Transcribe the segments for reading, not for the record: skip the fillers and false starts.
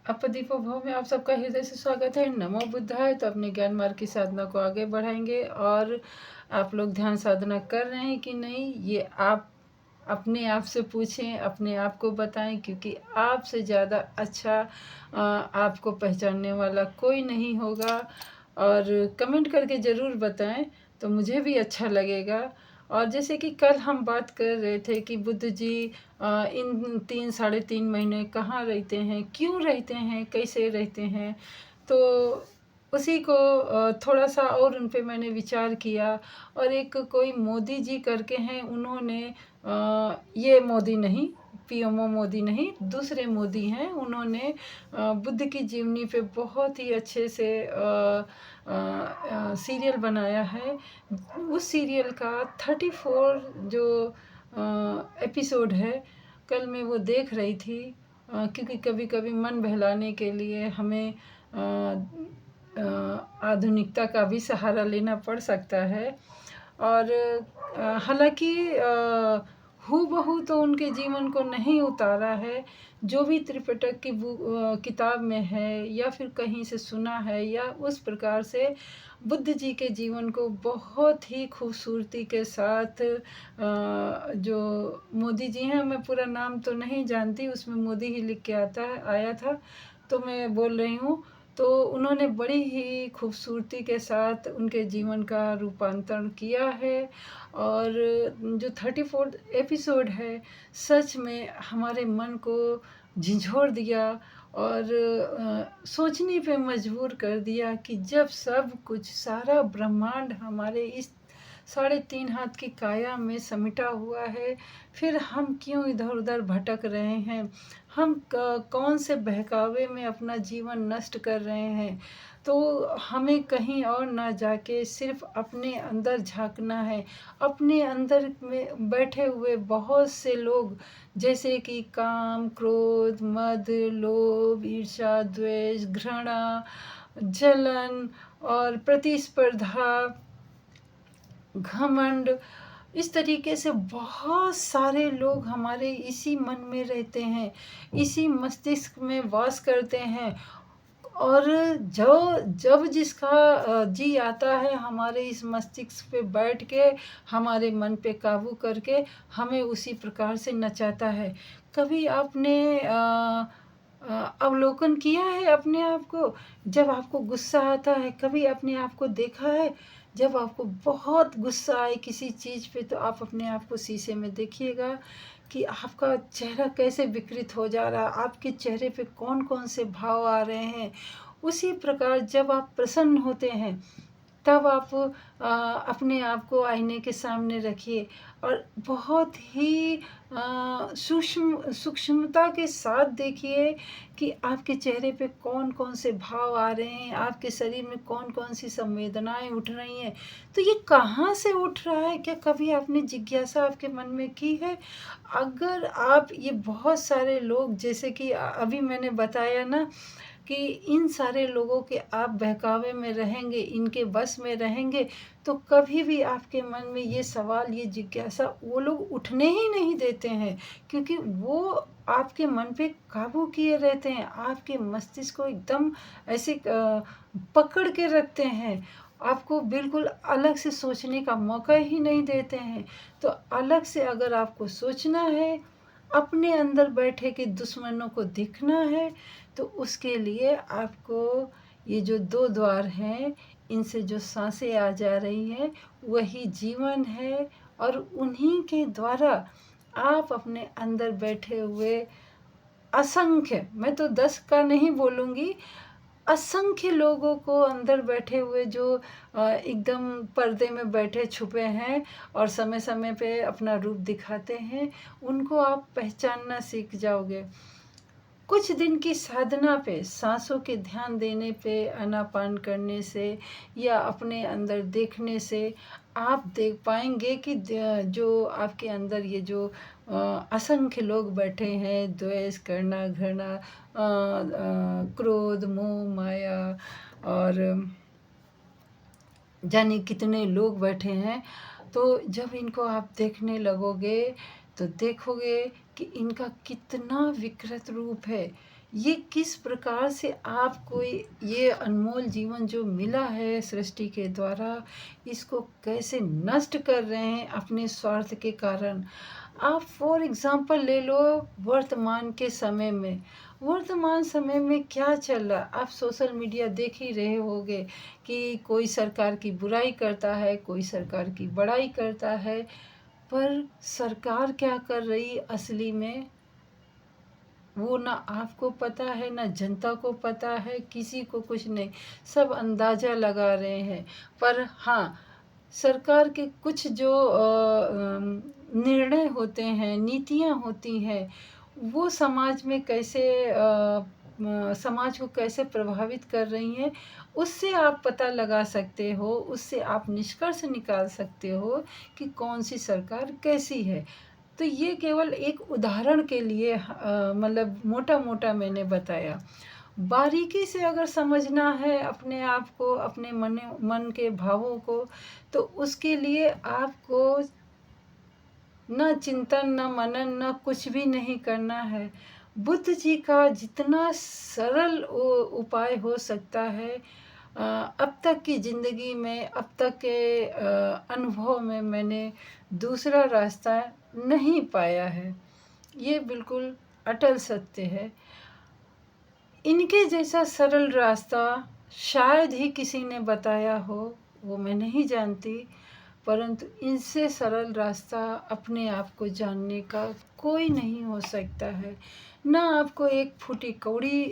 अपदीपो भव में आप सबका हृदय से स्वागत है। नमो बुद्धाय। तो अपने ज्ञान मार्ग की साधना को आगे बढ़ाएंगे। और आप लोग ध्यान साधना कर रहे हैं कि नहीं, ये आप अपने आप से पूछें, अपने आप को बताएं, क्योंकि आपसे ज़्यादा अच्छा आपको पहचानने वाला कोई नहीं होगा। और कमेंट करके ज़रूर बताएं तो मुझे भी अच्छा लगेगा। और जैसे कि कल हम बात कर रहे थे कि बुद्ध जी इन 3 साढ़े 3 महीने कहाँ रहते हैं, क्यों रहते हैं, कैसे रहते हैं। तो उसी को थोड़ा सा और उन पे मैंने विचार किया। और एक कोई मोदी जी करके हैं, उन्होंने ये मोदी नहीं, पीएमओ मोदी नहीं, दूसरे मोदी हैं। उन्होंने बुद्ध की जीवनी पे बहुत ही अच्छे से सीरियल बनाया है। उस सीरियल का 34 जो एपिसोड है, कल मैं वो देख रही थी। क्योंकि कभी कभी मन बहलाने के लिए हमें आधुनिकता का भी सहारा लेना पड़ सकता है। और हालांकि हूबहू तो उनके जीवन को नहीं उतारा है। जो भी त्रिपिटक की किताब में है, या फिर कहीं से सुना है, या उस प्रकार से बुद्ध जी के जीवन को बहुत ही खूबसूरती के साथ जो मोदी जी हैं, मैं पूरा नाम तो नहीं जानती, उसमें मोदी ही लिख के आया था, तो मैं बोल रही हूँ। तो उन्होंने बड़ी ही खूबसूरती के साथ उनके जीवन का रूपांतरण किया है। और जो 34 एपिसोड है, सच में हमारे मन को झिझोड़ दिया और सोचने पे मजबूर कर दिया कि जब सब कुछ, सारा ब्रह्मांड हमारे इस 3.5 हाथ की काया में समिटा हुआ है, फिर हम क्यों इधर उधर भटक रहे हैं, हम कौन से बहकावे में अपना जीवन नष्ट कर रहे हैं। तो हमें कहीं और ना जाके सिर्फ अपने अंदर झांकना है। अपने अंदर में बैठे हुए बहुत से लोग, जैसे कि काम, क्रोध, मद, लोभ, ईर्ष्या, द्वेष, घृणा, जलन और प्रतिस्पर्धा, घमंड, इस तरीके से बहुत सारे लोग हमारे इसी मन में रहते हैं, इसी मस्तिष्क में वास करते हैं। और जब जिसका जी आता है, हमारे इस मस्तिष्क पे बैठ के, हमारे मन पे काबू करके हमें उसी प्रकार से नचाता है। कभी आपने अवलोकन किया है अपने आप को? जब आपको गुस्सा आता है, कभी अपने आप को देखा है? जब आपको बहुत गुस्सा आए किसी चीज़ पे, तो आप अपने आप को शीशे में देखिएगा कि आपका चेहरा कैसे विकृत हो जा रहा है, आपके चेहरे पे कौन कौन से भाव आ रहे हैं। उसी प्रकार जब आप प्रसन्न होते हैं, तब आप अपने आप को आईने के सामने रखिए और बहुत ही सूक्ष्मता के साथ देखिए कि आपके चेहरे पे कौन कौन से भाव आ रहे हैं, आपके शरीर में कौन कौन सी संवेदनाएं उठ रही हैं। तो ये कहाँ से उठ रहा है? क्या कभी आपने जिज्ञासा आपके मन में की है? अगर आप ये बहुत सारे लोग, जैसे कि अभी मैंने बताया ना, कि इन सारे लोगों के आप बहकावे में रहेंगे, इनके बस में रहेंगे, तो कभी भी आपके मन में ये सवाल, ये जिज्ञासा वो लोग उठने ही नहीं देते हैं। क्योंकि वो आपके मन पे काबू किए रहते हैं, आपके मस्तिष्क को एकदम ऐसे पकड़ के रखते हैं, आपको बिल्कुल अलग से सोचने का मौका ही नहीं देते हैं। तो अलग से अगर आपको सोचना है, अपने अंदर बैठे के दुश्मनों को दिखना है, तो उसके लिए आपको ये जो 2 द्वार हैं, इनसे जो सांसें आ जा रही हैं, वही जीवन है। और उन्हीं के द्वारा आप अपने अंदर बैठे हुए असंख्य, मैं तो 10 का नहीं बोलूँगी, असंख्य लोगों को अंदर बैठे हुए जो एकदम पर्दे में बैठे छुपे हैं और समय समय पे अपना रूप दिखाते हैं, उनको आप पहचानना सीख जाओगे। कुछ दिन की साधना पे, सांसों के ध्यान देने पे, आनापान करने से, या अपने अंदर देखने से आप देख पाएंगे कि जो आपके अंदर ये जो असंख्य लोग बैठे हैं, द्वेष, करना, घृणा, क्रोध, मोह, माया और जाने कितने लोग बैठे हैं। तो जब इनको आप देखने लगोगे, तो देखोगे कि इनका कितना विकृत रूप है। ये किस प्रकार से आपको ये अनमोल जीवन जो मिला है सृष्टि के द्वारा, इसको कैसे नष्ट कर रहे हैं अपने स्वार्थ के कारण। आप फॉर एग्ज़ाम्पल ले लो वर्तमान के समय में। वर्तमान समय में क्या चल रहा है? आप सोशल मीडिया देख ही रहे होंगे कि कोई सरकार की बुराई करता है, कोई सरकार की बड़ाई करता है। पर सरकार क्या कर रही असली में, वो ना आपको पता है, ना जनता को पता है, किसी को कुछ नहीं। सब अंदाज़ा लगा रहे हैं। पर हाँ, सरकार के कुछ जो निर्णय होते हैं, नीतियाँ होती हैं, वो समाज में कैसे समाज को कैसे प्रभावित कर रही हैं, उससे आप पता लगा सकते हो, उससे आप निष्कर्ष निकाल सकते हो कि कौन-सी सरकार कैसी है। तो ये केवल एक उदाहरण के लिए मतलब मोटा-मोटा मैंने बताया। बारीकी से अगर समझना है अपने आप को, अपने मन के भावों को, तो उसके लिए आपको ना चिंतन, ना मनन, ना कुछ भी नहीं करना है। बुद्ध जी का जितना सरल उपाय हो सकता है, अब तक की ज़िंदगी में, अब तक के अनुभव में मैंने दूसरा रास्ता नहीं पाया है। ये बिल्कुल अटल सत्य है। इनके जैसा सरल रास्ता शायद ही किसी ने बताया हो, वो मैं नहीं जानती। परंतु इनसे सरल रास्ता अपने आप को जानने का कोई नहीं हो सकता है। ना आपको एक फूटी कौड़ी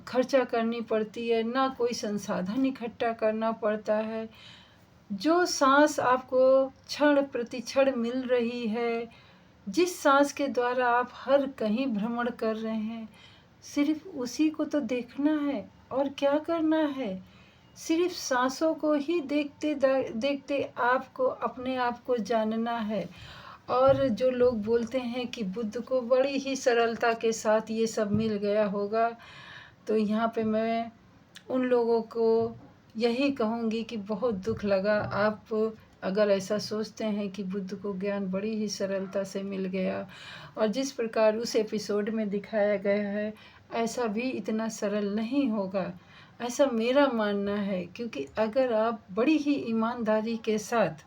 खर्चा करनी पड़ती है, ना कोई संसाधन इकट्ठा करना पड़ता है। जो सांस आपको क्षण प्रति क्षण मिल रही है, जिस सांस के द्वारा आप हर कहीं भ्रमण कर रहे हैं, सिर्फ उसी को तो देखना है और क्या करना है। सिर्फ सांसों को ही देखते देखते आपको अपने आप को जानना है। और जो लोग बोलते हैं कि बुद्ध को बड़ी ही सरलता के साथ ये सब मिल गया होगा, तो यहाँ पे मैं उन लोगों को यही कहूँगी कि बहुत दुख लगा। आप अगर ऐसा सोचते हैं कि बुद्ध को ज्ञान बड़ी ही सरलता से मिल गया और जिस प्रकार उस एपिसोड में दिखाया गया है, ऐसा भी इतना सरल नहीं होगा, ऐसा मेरा मानना है। क्योंकि अगर आप बड़ी ही ईमानदारी के साथ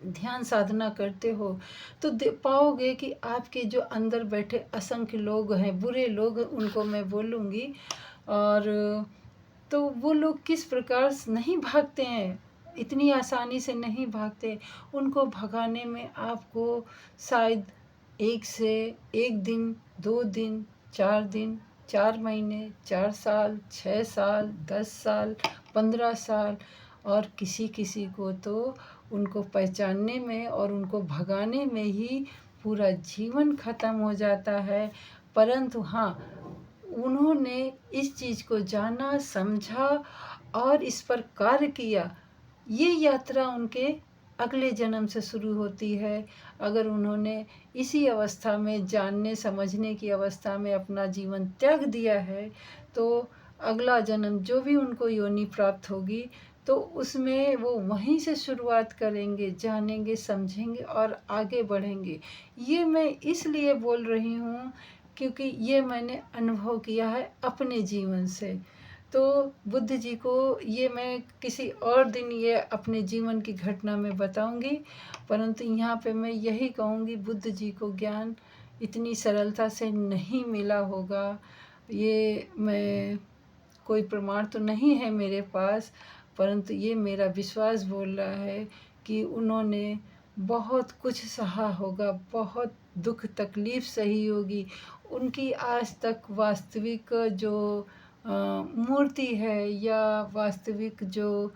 ध्यान साधना करते हो, तो पाओगे कि आपके जो अंदर बैठे असंख्य लोग हैं, बुरे लोग उनको मैं बोलूँगी, और तो वो लोग किस प्रकार से नहीं भागते हैं, इतनी आसानी से नहीं भागते। उनको भगाने में आपको शायद 1 दिन, 2 दिन, 4 दिन, 4 महीने, 4 साल, 6 साल, 10 साल, 15 साल, और किसी को तो उनको पहचानने में और उनको भगाने में ही पूरा जीवन ख़त्म हो जाता है। परंतु हाँ, उन्होंने इस चीज़ को जाना, समझा और इस पर कार्य किया। ये यात्रा उनके अगले जन्म से शुरू होती है। अगर उन्होंने इसी अवस्था में, जानने समझने की अवस्था में अपना जीवन त्याग दिया है, तो अगला जन्म जो भी उनको योनि प्राप्त होगी, तो उसमें वो वहीं से शुरुआत करेंगे, जानेंगे, समझेंगे और आगे बढ़ेंगे। ये मैं इसलिए बोल रही हूँ क्योंकि ये मैंने अनुभव किया है अपने जीवन से। तो बुद्ध जी को ये मैं किसी और दिन ये अपने जीवन की घटना में बताऊंगी, परंतु यहाँ पे मैं यही कहूँगी, बुद्ध जी को ज्ञान इतनी सरलता से नहीं मिला होगा। ये मैं कोई प्रमाण तो नहीं है मेरे पास, परंतु ये मेरा विश्वास बोल रहा है कि उन्होंने बहुत कुछ सहा होगा, बहुत दुख तकलीफ़ सही होगी। उनकी आज तक वास्तविक जो मूर्ति है या वास्तविक जो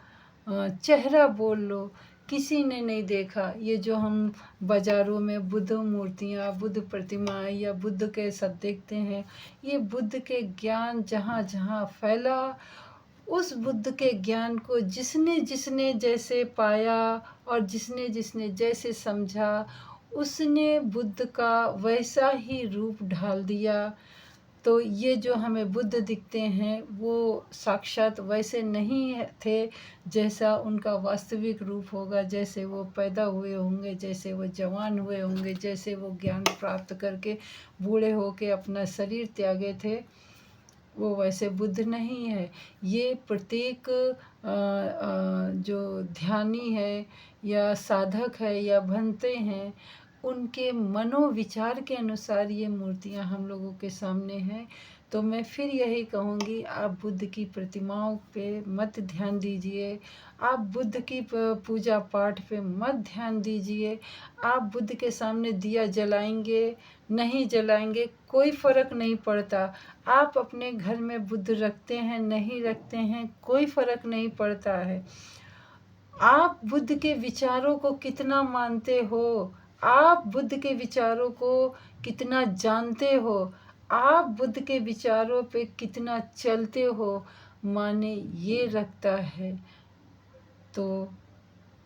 चेहरा बोल लो, किसी ने नहीं देखा। ये जो हम बाज़ारों में बुद्ध मूर्तियाँ, बुद्ध प्रतिमाएँ या बुद्ध के सब देखते हैं, ये बुद्ध के ज्ञान जहाँ जहाँ फैला, उस बुद्ध के ज्ञान को जिसने जिसने जैसे पाया और जिसने जिसने जैसे समझा, उसने बुद्ध का वैसा ही रूप ढाल दिया। तो ये जो हमें बुद्ध दिखते हैं वो साक्षात वैसे नहीं थे जैसा उनका वास्तविक रूप होगा, जैसे वो पैदा हुए होंगे, जैसे वो जवान हुए होंगे, जैसे वो ज्ञान प्राप्त करके बूढ़े होके अपना शरीर त्यागे थे, वो वैसे बुद्ध नहीं है। ये प्रत्येक जो ध्यानी है या साधक है या भंते हैं, उनके मनोविचार के अनुसार ये मूर्तियाँ हम लोगों के सामने हैं। तो मैं फिर यही कहूँगी, आप बुद्ध की प्रतिमाओं पे मत ध्यान दीजिए, आप बुद्ध की पूजा पाठ पे मत ध्यान दीजिए। आप बुद्ध के सामने दिया जलाएंगे नहीं जलाएंगे कोई फ़र्क नहीं पड़ता। आप अपने घर में बुद्ध रखते हैं नहीं रखते हैं कोई फ़र्क नहीं पड़ता है। आप बुद्ध के विचारों को कितना मानते हो, आप बुद्ध के विचारों को कितना जानते हो, आप बुद्ध के विचारों पे कितना चलते हो, माने ये रखता है। तो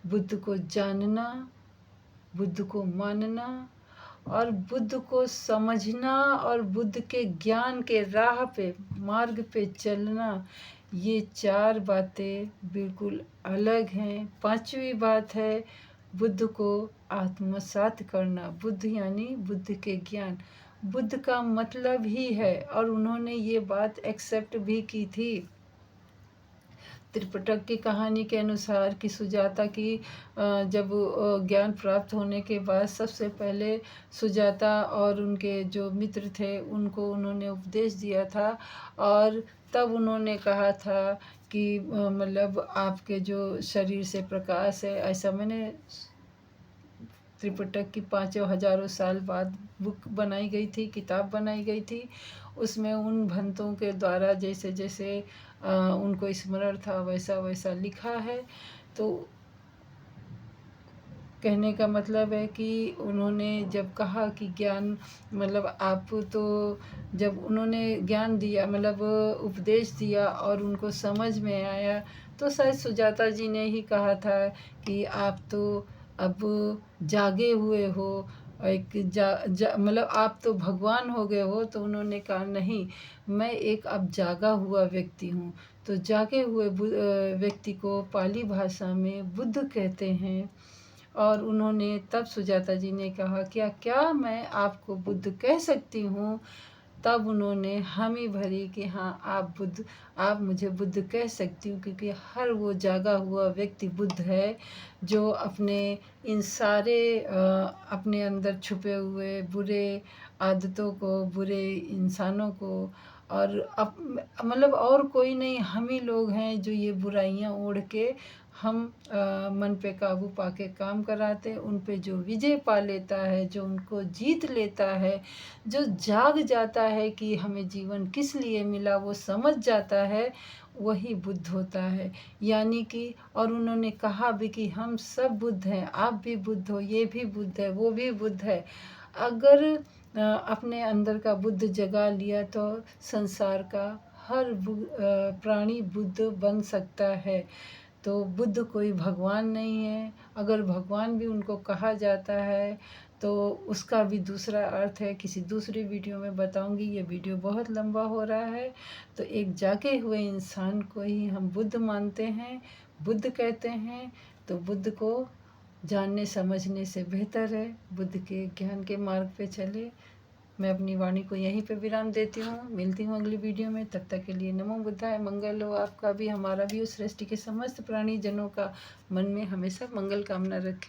बुद्ध को जानना, बुद्ध को मानना और बुद्ध को समझना और बुद्ध के ज्ञान के राह पे मार्ग पे चलना, ये 4 बातें बिल्कुल अलग हैं। 5वीं बात है बुद्ध को आत्मसात करना। बुद्ध यानी बुद्ध के ज्ञान, बुद्ध का मतलब ही है, और उन्होंने ये बात एक्सेप्ट भी की थी। त्रिपिटक की कहानी के अनुसार कि सुजाता की जब ज्ञान प्राप्त होने के बाद सबसे पहले सुजाता और उनके जो मित्र थे उनको उन्होंने उपदेश दिया था, और तब उन्होंने कहा था कि मतलब आपके जो शरीर से प्रकाश है, ऐसा मैंने त्रिपिटक की 5 हज़ारों साल बाद बुक बनाई गई थी, किताब बनाई गई थी। उसमें उन भंतों के द्वारा जैसे जैसे उनको स्मरण था वैसा वैसा लिखा है। तो कहने का मतलब है कि उन्होंने जब कहा कि ज्ञान मतलब आप तो जब उन्होंने ज्ञान दिया मतलब उपदेश दिया और उनको समझ में आया, तो शायद सुजाता जी ने ही कहा था कि आप तो अब जागे हुए हो, एक मतलब आप तो भगवान हो गए हो। तो उन्होंने कहा नहीं, मैं एक अब जागा हुआ व्यक्ति हूँ। तो जागे हुए व्यक्ति को पाली भाषा में बुद्ध कहते हैं। और उन्होंने तब सुजाता जी ने कहा क्या क्या मैं आपको बुद्ध कह सकती हूँ। तब उन्होंने हामी भरी कि हाँ आप मुझे बुद्ध कह सकती हूँ, क्योंकि हर वो जागा हुआ व्यक्ति बुद्ध है जो अपने इन सारे अपने अंदर छुपे हुए बुरे आदतों को, बुरे इंसानों को, और मतलब और कोई नहीं, हम ही लोग हैं जो ये बुराइयां ओढ़ के हम मन पे काबू पाके काम कराते हैं। उन पे जो विजय पा लेता है, जो उनको जीत लेता है, जो जाग जाता है कि हमें जीवन किस लिए मिला, वो समझ जाता है, वही बुद्ध होता है। यानी कि और उन्होंने कहा भी कि हम सब बुद्ध हैं, आप भी बुद्ध हो, ये भी बुद्ध है, वो भी बुद्ध है। अगर अपने अंदर का बुद्ध जगा लिया तो संसार का हर प्राणी बुद्ध बन सकता है। तो बुद्ध कोई भगवान नहीं है। अगर भगवान भी उनको कहा जाता है तो उसका भी दूसरा अर्थ है, किसी दूसरी वीडियो में बताऊंगी। ये वीडियो बहुत लंबा हो रहा है। तो एक जागे हुए इंसान को ही हम बुद्ध मानते हैं, बुद्ध कहते हैं। तो बुद्ध को जानने समझने से बेहतर है बुद्ध के ज्ञान के मार्ग पे चले। मैं अपनी वाणी को यहीं पे विराम देती हूँ। मिलती हूँ अगली वीडियो में। तब तक के लिए नमो बुद्धाय। मंगल हो आपका भी, हमारा भी, उस सृष्टि के समस्त प्राणी जनों का मन में हमेशा मंगल कामना रखें।